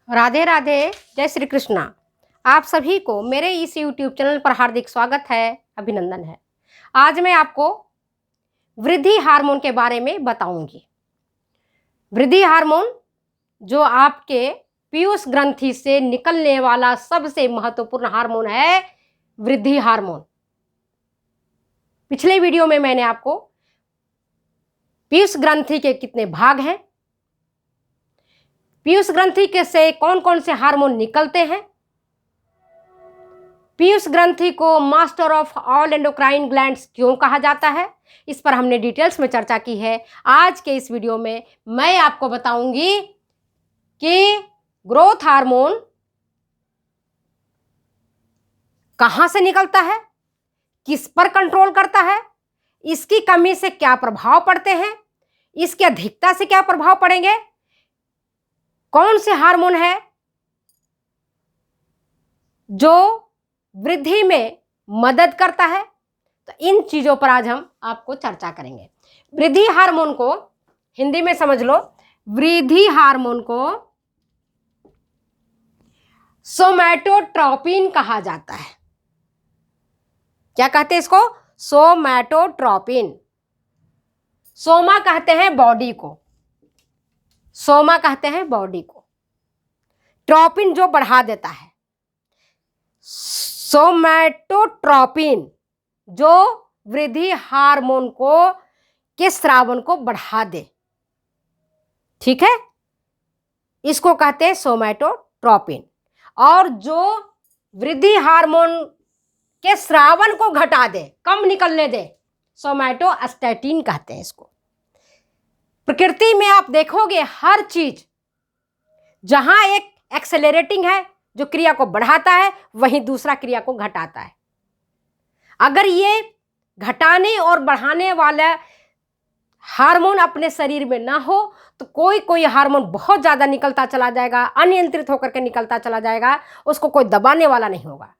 राधे राधे, जय श्री कृष्णा। आप सभी को मेरे इस YouTube चैनल पर हार्दिक स्वागत है, अभिनंदन है। आज मैं आपको वृद्धि हार्मोन के बारे में बताऊंगी। वृद्धि हार्मोन जो आपके पीयूष ग्रंथि से निकलने वाला सबसे महत्वपूर्ण हार्मोन है, वृद्धि हार्मोन। पिछले वीडियो में मैंने आपको पीयूष ग्रंथि के कितने भाग हैं, पीयूष ग्रंथि के से कौन कौन से हार्मोन निकलते हैं, पीयूष ग्रंथि को master of all endocrine glands क्यों कहा जाता है, इस पर हमने डिटेल्स में चर्चा की है। आज के इस वीडियो में मैं आपको बताऊंगी कि ग्रोथ हार्मोन कहां से निकलता है, किस पर कंट्रोल करता है, इसकी कमी से क्या प्रभाव पड़ते हैं, इसकी अधिकता से क्या प्रभाव पड़ेंगे, कौन से हार्मोन है जो वृद्धि में मदद करता है। तो इन चीजों पर आज हम आपको चर्चा करेंगे। वृद्धि हार्मोन को हिंदी में समझ लो, वृद्धि हार्मोन को सोमैटोट्रोपिन कहा जाता है। क्या कहते हैं इसको? सोमैटोट्रोपिन। सोमा कहते हैं बॉडी को, सोमा कहते हैं बॉडी को, ट्रोपिन जो बढ़ा देता है। सोमैटोट्रोपिन जो वृद्धि हार्मोन को के स्रावन को बढ़ा दे, ठीक है, इसको कहते हैं सोमैटोट्रोपिन। और जो वृद्धि हार्मोन के स्रावन को घटा दे, कम निकलने दे, सोमैटोस्टैटिन कहते हैं इसको। प्रकृति में आप देखोगे हर चीज जहां एक एक्सेलरेटिंग है जो क्रिया को बढ़ाता है, वहीं दूसरा क्रिया को घटाता है। अगर ये घटाने और बढ़ाने वाला हार्मोन अपने शरीर में ना हो तो कोई कोई हार्मोन बहुत ज्यादा निकलता चला जाएगा, अनियंत्रित होकर के निकलता चला जाएगा, उसको कोई दबाने वाला नहीं होगा।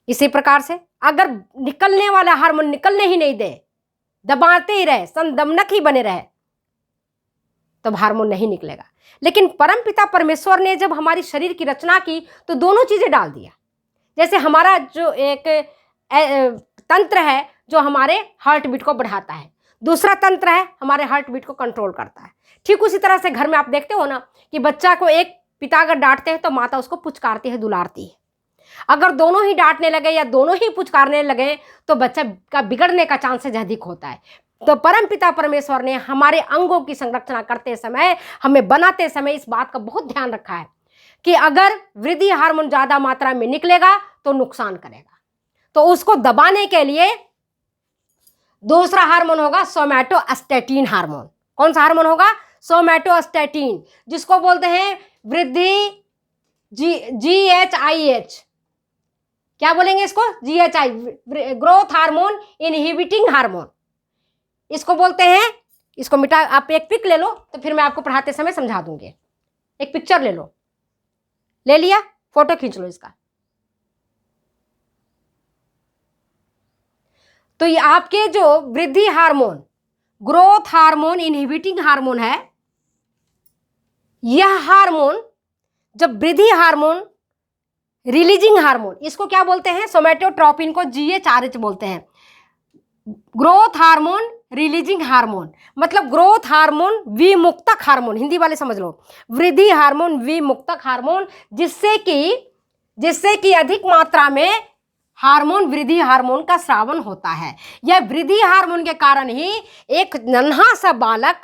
इसी प्रकार से अगर निकलने वाला हार्मोन निकलने ही नहीं दे, दबाते ही रहे, संदमनक ही बने रहे, तब हार्मोन नहीं निकलेगा। लेकिन परमपिता परमेश्वर ने जब हमारी शरीर की रचना की तो दोनों चीजें डाल दिया। जैसे हमारा जो एक तंत्र है जो हमारे हार्ट बीट को बढ़ाता है, दूसरा तंत्र है हमारे हार्ट बीट को कंट्रोल करता है। ठीक उसी तरह से घर में आप देखते हो ना कि बच्चा को एक पिता अगर डांटते हैं तो माता उसको पुचकारती है, दुलारती है। अगर दोनों ही डांटने लगे या दोनों ही पुचकारने लगे तो बच्चा का बिगड़ने का चांसेस अधिक होता है। तो परमपिता परमेश्वर ने हमारे अंगों की संरचना करते समय, हमें बनाते समय इस बात का बहुत ध्यान रखा है कि अगर वृद्धि हार्मोन ज्यादा मात्रा में निकलेगा तो नुकसान करेगा। तो उसको दबाने के लिए दूसरा हार्मोन होगा सोमैटोस्टैटिन हार्मोन। कौन सा हार्मोन होगा? सोमैटोस्टैटिन, जिसको बोलते हैं वृद्धि GHIH। क्या बोलेंगे इसको? GHI, growth hormone inhibiting hormone, इसको बोलते हैं। इसको मिटा, आप एक पिक ले लो तो फिर मैं आपको पढ़ाते समय समझा दूंगी। एक पिक्चर ले लो, ले लिया, फोटो खींच लो इसका। तो ये आपके जो वृद्धि hormone, growth hormone inhibiting hormone है, यह हार्मोन जब वृद्धि हार्मोन रिलीजिंग हार्मोन, इसको क्या बोलते हैं? सोमैटोट्रोपिन को GHRH बोलते हैं। ग्रोथ हार्मोन रिलीजिंग हार्मोन मतलब ग्रोथ हार्मोन विमुक्तक हार्मोन, हिंदी वाले समझ लो, वृद्धि हार्मोन विमुक्तक हार्मोन, जिससे कि अधिक मात्रा में हार्मोन वृद्धि हार्मोन का स्रावन होता है। यह वृद्धि हार्मोन के कारण ही एक नन्हा सा बालक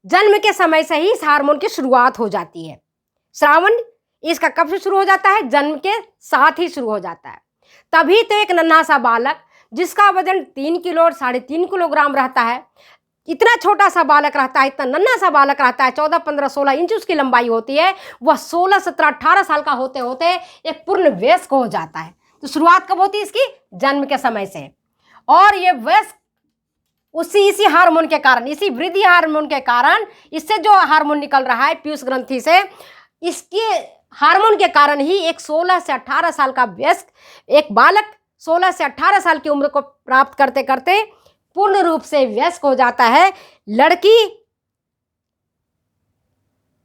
जन्म के समय से ही इस हार्मोन की शुरुआत हो जाती है। स्रावन इसका कब से शुरू हो जाता है? जन्म के साथ ही शुरू हो जाता है। तभी तो एक नन्हा सा बालक जिसका वजन 3 किलो और 3.5 किलोग्राम रहता है, इतना छोटा सा बालक रहता है, इतना नन्हा सा बालक रहता है, 14, 15, 16 इंच उसकी लंबाई होती है, वह 16, 17, 18 साल का होते होते एक पूर्ण वयस्क हो जाता है। तो शुरुआत कब होती है इसकी? जन्म के समय से। और ये वयस्क इसी हार्मोन के कारण, इसी वृद्धि हार्मोन के कारण, इससे जो हार्मोन निकल रहा है पीयूष ग्रंथि से, इसके हार्मोन के कारण ही एक 16 से 18 साल का वयस्क, एक बालक 16 से 18 साल की उम्र को प्राप्त करते करते पूर्ण रूप से वयस्क हो जाता है। लड़की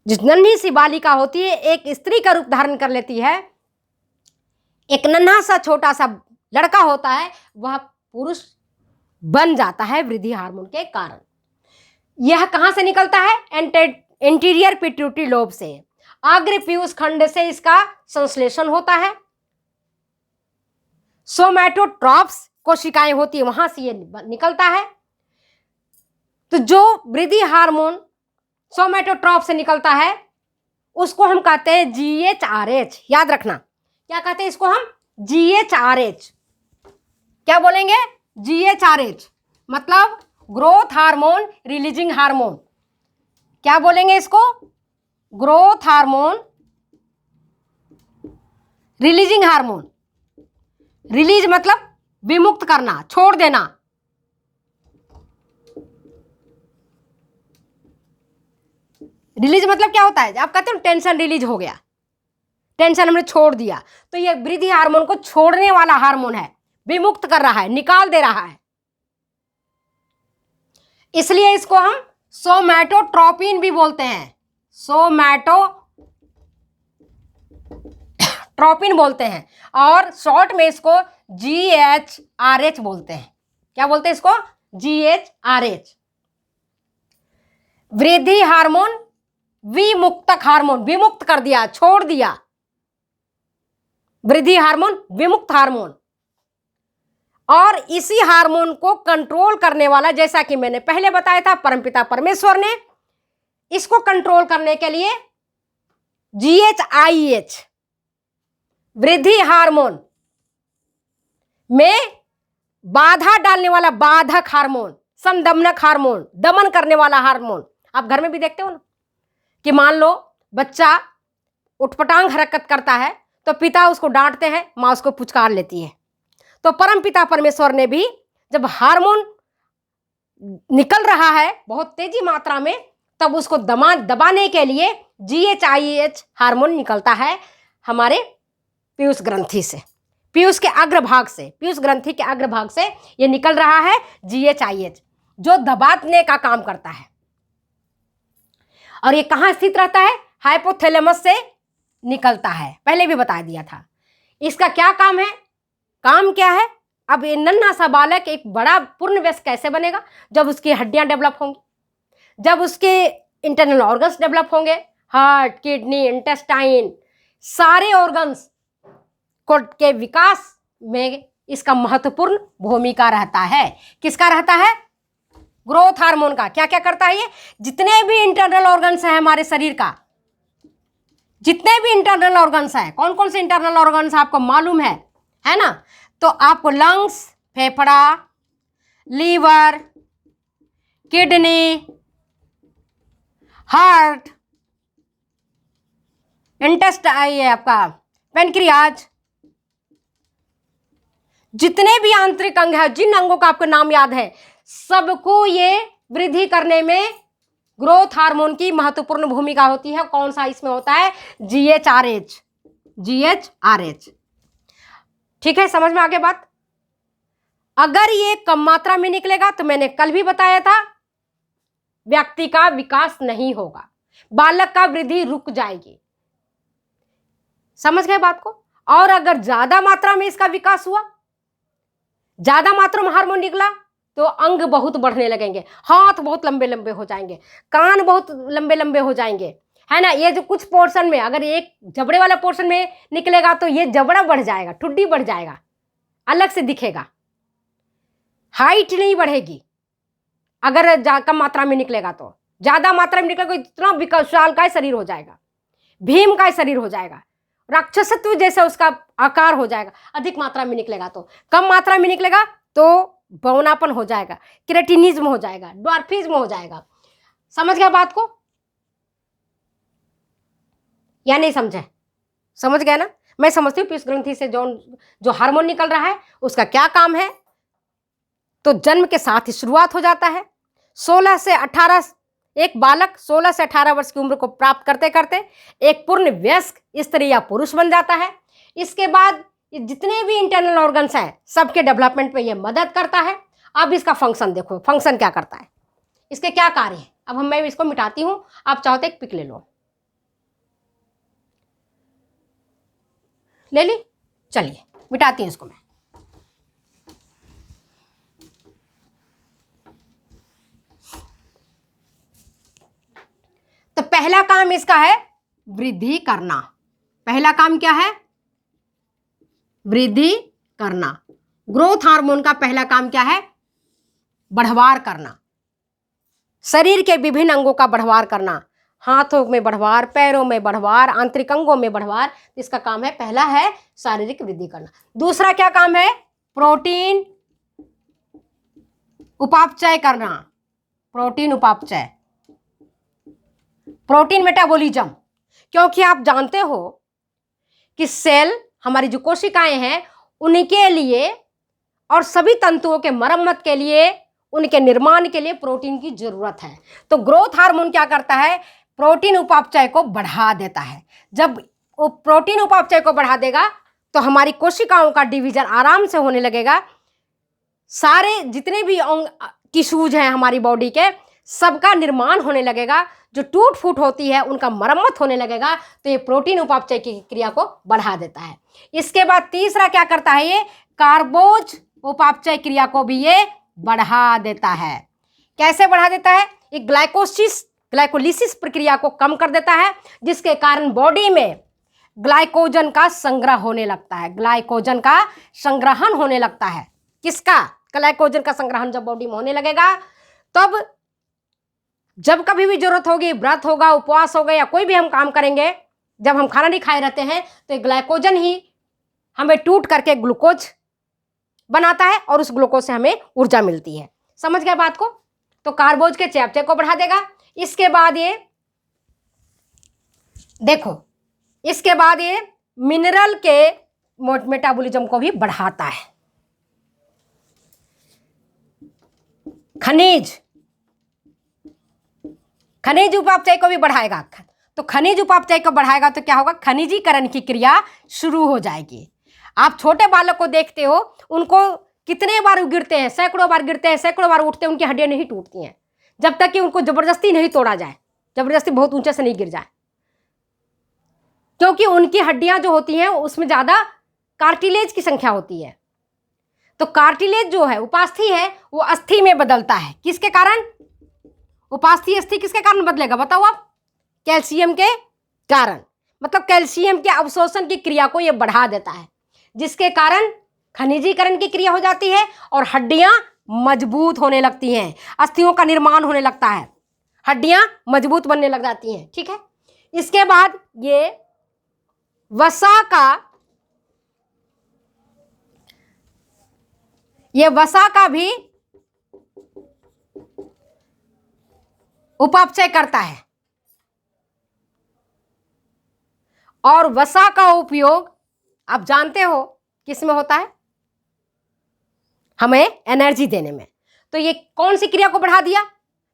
जिस नन्ही सी बालिका होती है एक स्त्री का रूप धारण कर लेती है, एक नन्हा सा छोटा सा लड़का होता है वह पुरुष बन जाता है वृद्धि हार्मोन के कारण। यह कहां से निकलता है? एंटीरियर पिट्यूटरी लोब से, अग्र पीयूष खंड से इसका संश्लेषण होता है। सोमैटोट्रॉप्स कोशिकाएं होती है वहां से ये निकलता है। तो जो वृद्धि हार्मोन सोमैटोट्रॉप से निकलता है उसको हम कहते हैं GHRH। याद रखना, क्या कहते हैं इसको हम? GHRH। क्या बोलेंगे? GHRH मतलब ग्रोथ हार्मोन रिलीजिंग हार्मोन। क्या बोलेंगे इसको? Growth hormone releasing hormone. Release मतलब विमुक्त करना, छोड़ देना। रिलीज मतलब क्या होता है? आप कहते हो टेंशन रिलीज हो गया, टेंशन हमने छोड़ दिया, तो ये वृद्धि हार्मोन को छोड़ने वाला हार्मोन है, विमुक्त कर रहा है, निकाल दे रहा है। इसलिए इसको हम सोमैटोट्रोपिन भी बोलते हैं, सोमैटोट्रोपिन बोलते हैं, और शॉर्ट में इसको GHRH बोलते हैं। क्या बोलते हैं इसको? GHRH। वृद्धि हार्मोन विमुक्तक हार्मोन, विमुक्त कर दिया, छोड़ दिया। वृद्धि हार्मोन विमुक्त हार्मोन। और इसी हार्मोन को कंट्रोल करने वाला, जैसा कि मैंने पहले बताया था, परमपिता परमेश्वर ने इसको कंट्रोल करने के लिए GHIH वृद्धि हार्मोन में बाधा डालने वाला बाधक हार्मोन, संदमनक हार्मोन, दमन करने वाला हार्मोन। आप घर में भी देखते हो ना कि मान लो बच्चा उठपटांग हरकत करता है तो पिता उसको डांटते हैं, माँ उसको पुचकार लेती है। तो परम पिता परमेश्वर ने भी जब हार्मोन निकल रहा है बहुत तेजी मात्रा में, तब उसको दबाने के लिए GHIH हार्मोन निकलता है हमारे पीयूष ग्रंथि से, पीयूष के अग्रभाग से, पीयूष ग्रंथि के अग्रभाग से ये निकल रहा है GHIH, जो दबाने का काम करता है। और ये कहाँ स्थित रहता है? हाइपोथैलेमस से निकलता है, पहले भी बता दिया था। इसका क्या काम है? काम क्या है? अब ये नन्हा सा बालक एक बड़ा पूर्ण वयस्क कैसे बनेगा? जब उसकी हड्डियां डेवलप होंगी, जब उसके इंटरनल ऑर्गन्स डेवलप होंगे, हार्ट, किडनी, इंटेस्टाइन, सारे ऑर्गन्स के विकास में इसका महत्वपूर्ण भूमिका रहता है। किसका रहता है? ग्रोथ हार्मोन का। क्या क्या करता है ये? जितने भी इंटरनल ऑर्गन्स हैं हमारे शरीर का, जितने भी इंटरनल ऑर्गन्स हैं, कौन कौन से इंटरनल ऑर्गन्स आपको मालूम है ना? तो आपको लंग्स, फेफड़ा, लीवर, किडनी, हार्ट, इंटेस्टाइन, ये आपका पेनक्रियाज, जितने भी आंतरिक अंग है, जिन अंगों का आपको नाम याद है, सबको ये वृद्धि करने में ग्रोथ हार्मोन की महत्वपूर्ण भूमिका होती है। कौन सा इसमें होता है? GHRH। GHRH। ठीक है, समझ में आ गया बात? अगर ये कम मात्रा में निकलेगा तो मैंने कल भी बताया था व्यक्ति का विकास नहीं होगा, बालक का वृद्धि रुक जाएगी। समझ गए बात को? और अगर ज्यादा मात्रा में इसका विकास हुआ, ज्यादा मात्रा में हार्मोन निकला, तो अंग बहुत बढ़ने लगेंगे, हाथ बहुत लंबे लंबे हो जाएंगे, कान बहुत लंबे लंबे हो जाएंगे, है ना? ये जो कुछ पोर्शन में, अगर एक जबड़े वाला पोर्शन में निकलेगा तो ये जबड़ा बढ़ जाएगा, ठुड्डी बढ़ जाएगा, अलग से दिखेगा, हाइट नहीं बढ़ेगी। अगर कम मात्रा में निकलेगा तो, ज्यादा मात्रा में निकलेगा इतना विशाल का शरीर हो जाएगा, भीम का शरीर हो जाएगा, राक्षसत्व जैसा उसका आकार हो जाएगा। अधिक मात्रा में निकलेगा तो, कम मात्रा में निकलेगा तो बौनापन हो जाएगा, क्रेटिनिज्म हो जाएगा, ड्वार्फिज्म हो जाएगा। समझ गया बात को या नहीं समझे? समझ गया ना? मैं समझती हूँ पीयूष ग्रंथि से जो हार्मोन निकल रहा है उसका क्या काम है। तो जन्म के साथ ही शुरुआत हो जाता है। 16 से 18, एक बालक 16 से 18 वर्ष की उम्र को प्राप्त करते करते एक पूर्ण वयस्क स्त्री या पुरुष बन जाता है। इसके बाद जितने भी इंटरनल ऑर्गन्स हैं सबके डेवलपमेंट में ये मदद करता है। अब इसका फंक्शन देखो, फंक्शन क्या करता है, इसके क्या कार्य है। अब मैं इसको मिटाती हूँ, आप चाहो तो एक पिक ले लो। ले ली, चलिए मिटाती हूं इसको मैं। तो पहला काम इसका है वृद्धि करना। पहला काम क्या है? वृद्धि करना। ग्रोथ हार्मोन का पहला काम क्या है? बढ़वार करना, शरीर के विभिन्न अंगों का बढ़वार करना, हाथों में बढ़वार, पैरों में बढ़वार, आंतरिक अंगों में बढ़वार। इसका काम है, पहला है शारीरिक वृद्धि करना। दूसरा क्या काम है? प्रोटीन उपापचय करना। प्रोटीन उपापचय, प्रोटीन मेटाबॉलिज्म। क्योंकि आप जानते हो कि सेल, हमारी जो कोशिकाएं हैं, उनके लिए और सभी तंतुओं के मरम्मत के लिए, उनके निर्माण के लिए प्रोटीन की जरूरत है। तो ग्रोथ हार्मोन क्या करता है? प्रोटीन उपापचय को बढ़ा देता है। जब वो प्रोटीन उपापचय को बढ़ा देगा तो हमारी कोशिकाओं का डिवीजन आराम से होने लगेगा। सारे जितने भी अंग टिश्यूज हैं हमारी बॉडी के, सबका निर्माण होने लगेगा। जो टूट फूट होती है उनका मरम्मत होने लगेगा। तो ये प्रोटीन उपापचय की क्रिया को बढ़ा देता है। इसके बाद तीसरा क्या करता है? ये कार्बोज उपापचय क्रिया को भी ये बढ़ा देता है। कैसे बढ़ा देता है? ये ग्लाइकोलिसिस प्रक्रिया को कम कर देता है, जिसके कारण बॉडी में ग्लाइकोजन का संग्रह होने लगता है। ग्लाइकोजन का संग्रहण होने लगता है। किसका? ग्लाइकोजन का संग्रहण जब बॉडी में होने लगेगा, तब जब कभी भी जरूरत होगी, व्रत होगा, उपवास होगा, या कोई भी हम काम करेंगे, जब हम खाना नहीं खाए रहते हैं, तो ग्लाइकोजन ही हमें टूट करके ग्लूकोज बनाता है और उस ग्लूकोज से हमें ऊर्जा मिलती है। समझ गए बात को? तो कार्बोज के चयापचय को बढ़ा देगा। इसके बाद ये देखो, इसके बाद ये मिनरल के मेटाबॉलिज्म को भी बढ़ाता है। खनिज उपापचय को भी बढ़ाएगा। तो खनिज उपापचय को बढ़ाएगा तो क्या होगा? खनिजीकरण की क्रिया शुरू हो जाएगी। आप छोटे बालक को देखते हो, उनको कितने बार गिरते हैं, सैकड़ों बार गिरते हैं, सैकड़ों बार उठते हैं, उनकी हड्डियां नहीं टूटती हैं, जब तक कि उनको जबरदस्ती नहीं तोड़ा जाए, जबरदस्ती बहुत ऊंचे से नहीं गिर जाए। क्योंकि उनकी हड्डियां जो होती हैं उसमें ज्यादा कार्टिलेज की संख्या होती है। तो कार्टिलेज जो है, उपास्थि है, वो अस्थि में बदलता है। किसके कारण? उपास्थि अस्थि किसके कारण बदलेगा बताओ आप? कैल्शियम के कारण। मतलब कैल्शियम के अवशोषण की क्रिया को ये बढ़ा देता है, जिसके कारण खनिजीकरण की क्रिया हो जाती है और हड्डियां मजबूत होने लगती हैं, अस्थियों का निर्माण होने लगता है, हड्डियां मजबूत बनने लग जाती हैं। ठीक है। इसके बाद ये वसा का भी उपापचय करता है। और वसा का उपयोग आप जानते हो किस में होता है? हमें एनर्जी देने में। तो ये कौन सी क्रिया को बढ़ा दिया?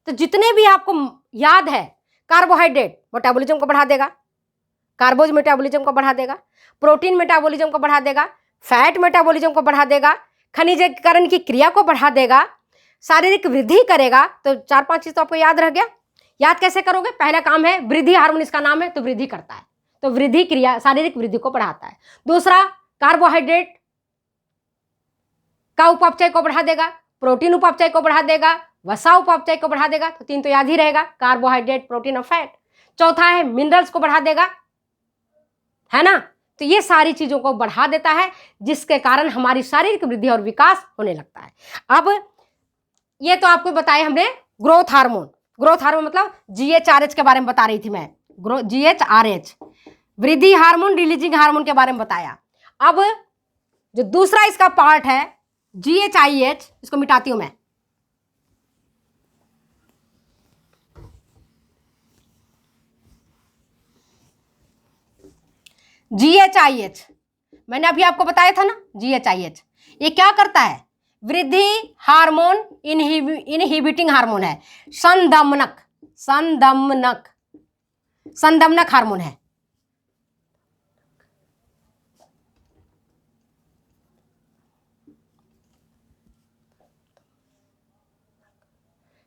तो जितने भी आपको याद है, कार्बोहाइड्रेट मेटाबॉलिज्म को बढ़ा देगा, कार्बोज मेटाबॉलिज्म को बढ़ा देगा, प्रोटीन मेटाबॉलिज्म को बढ़ा देगा, फैट मेटाबॉलिज्म को बढ़ा देगा, खनिजीकरण की क्रिया को बढ़ा देगा, शारीरिक वृद्धि करेगा। तो 4-5 चीज तो आपको याद रह गया। याद कैसे करोगे? पहला काम है वृद्धि हार्मोन, इसका नाम है, तो वृद्धि करता है, तो वृद्धि क्रिया शारीरिक वृद्धि को बढ़ाता है। दूसरा, कार्बोहाइड्रेट का उपापचय को बढ़ा देगा, प्रोटीन उपापचय को बढ़ा देगा, वसा उपापचय को बढ़ा देगा। तो 3 तो याद ही रहेगा, कार्बोहाइड्रेट, प्रोटीन और फैट। चौथा है मिनरल्स को बढ़ा देगा, है ना। तो ये सारी चीजों को बढ़ा देता है, जिसके कारण हमारी शारीरिक वृद्धि और विकास होने लगता है। अब ये तो आपको बताया हमने ग्रोथ हार्मोन। ग्रोथ हार्मोन मतलब GHRH के बारे में बता रही थी मैं, GHRH, वृद्धि हार्मोन, रिलीजिंग हार्मोन के बारे में बताया। अब जो दूसरा इसका पार्ट है GHIH, इसको मिटाती हूं मैं। GHIH मैंने अभी आपको बताया था ना, GHIH ये क्या करता है? वृद्धि हार्मोन इनहिबिटिंग हार्मोन है, संदमनक हार्मोन है।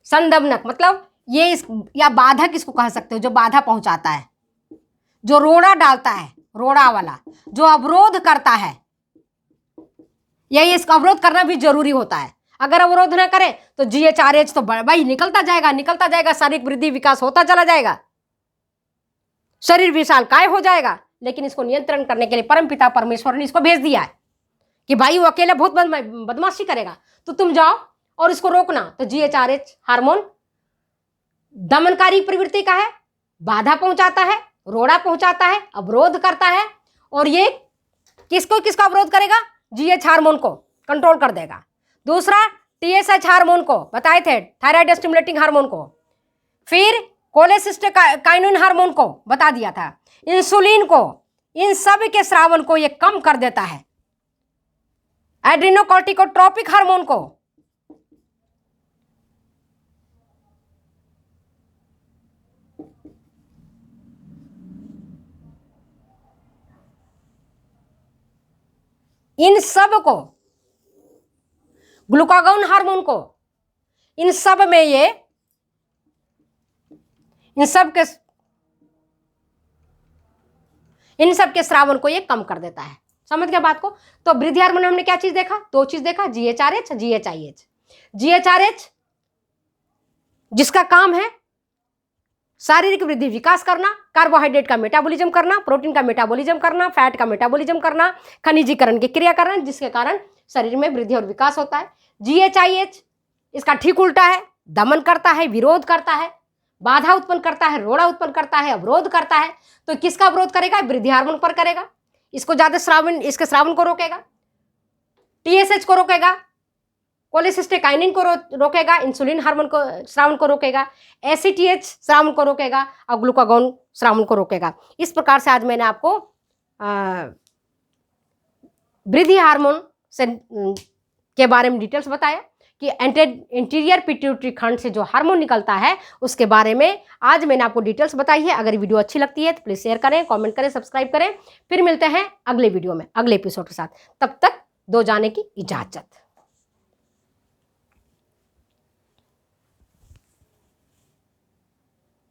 संदमनक मतलब ये या बाधक इसको कह सकते हो, जो बाधा पहुंचाता है, जो रोड़ा डालता है, रोड़ा वाला, जो अवरोध करता है। यही इसका अवरोध करना भी जरूरी होता है। अगर अवरोध ना करे तो GHRH तो भाई निकलता जाएगा, शारीरिक वृद्धि विकास होता चला जाएगा, शरीर विशालकाय हो जाएगा। लेकिन इसको नियंत्रण करने के लिए परमपिता परमेश्वर ने इसको भेज दिया है कि भाई वो अकेला बहुत बदमाशी करेगा, तो तुम जाओ और इसको रोकना। तो GHRH हार्मोन दमनकारी प्रवृत्ति का है, बाधा पहुंचाता है, रोड़ा पहुंचाता है, अवरोध करता है। और ये किसका अवरोध करेगा? GH हार्मोन को कंट्रोल कर देगा। दूसरा TSH हार्मोन को बताए थे, थायराइड स्टिमुलेटिंग हार्मोन को। फिर कोलेसिस्टेकाइनिन हार्मोन को बता दिया था, इंसुलिन को। इन सब के स्रावन को ये कम कर देता है। एड्रिनोकॉर्टिकोट्रोपिक हार्मोन को, इन सब को, ग्लूकागॉन हार्मोन को, इन सब में ये, इन सब के स्रावन को ये कम कर देता है। समझ गया बात को? तो वृद्धि हार्मोन में हमने क्या चीज देखा? दो चीज देखा, GHRH, GHIH। GHRH जिसका काम है शारीरिक वृद्धि विकास करना, कार्बोहाइड्रेट का मेटाबॉलिज्म करना, प्रोटीन का मेटाबॉलिज्म करना, फैट का मेटाबॉलिज्म करना, खनिजीकरण की क्रिया करना, जिसके कारण शरीर में वृद्धि और विकास होता है। GHIH इसका ठीक उल्टा है, दमन करता है, विरोध करता है, बाधा उत्पन्न करता है, रोड़ा उत्पन्न करता है, अवरोध करता है। तो किसका अवरोध करेगा? वृद्धि हार्मोन पर करेगा। इसको ज्यादा स्रावन, इसके स्रावन को रोकेगा, TSH को रोकेगा, कोलेसिस्टेकाइनिन को रोकेगा, इंसुलिन हार्मोन को स्रावन को रोकेगा, ACTH स्रावन को रोकेगा और ग्लूकागॉन स्रावन को रोकेगा। इस प्रकार से आज मैंने आपको वृद्धि हार्मोन से के बारे में डिटेल्स बताया कि इंटीरियर पिट्यूटरी खंड से जो हार्मोन निकलता है उसके बारे में आज मैंने आपको डिटेल्स बताई है। अगर वीडियो अच्छी लगती है तो प्लीज़ शेयर करें, कमेंट करें, सब्सक्राइब करें। फिर मिलते हैं अगले वीडियो में अगले एपिसोड के साथ। तब तक दो जाने की इजाजत।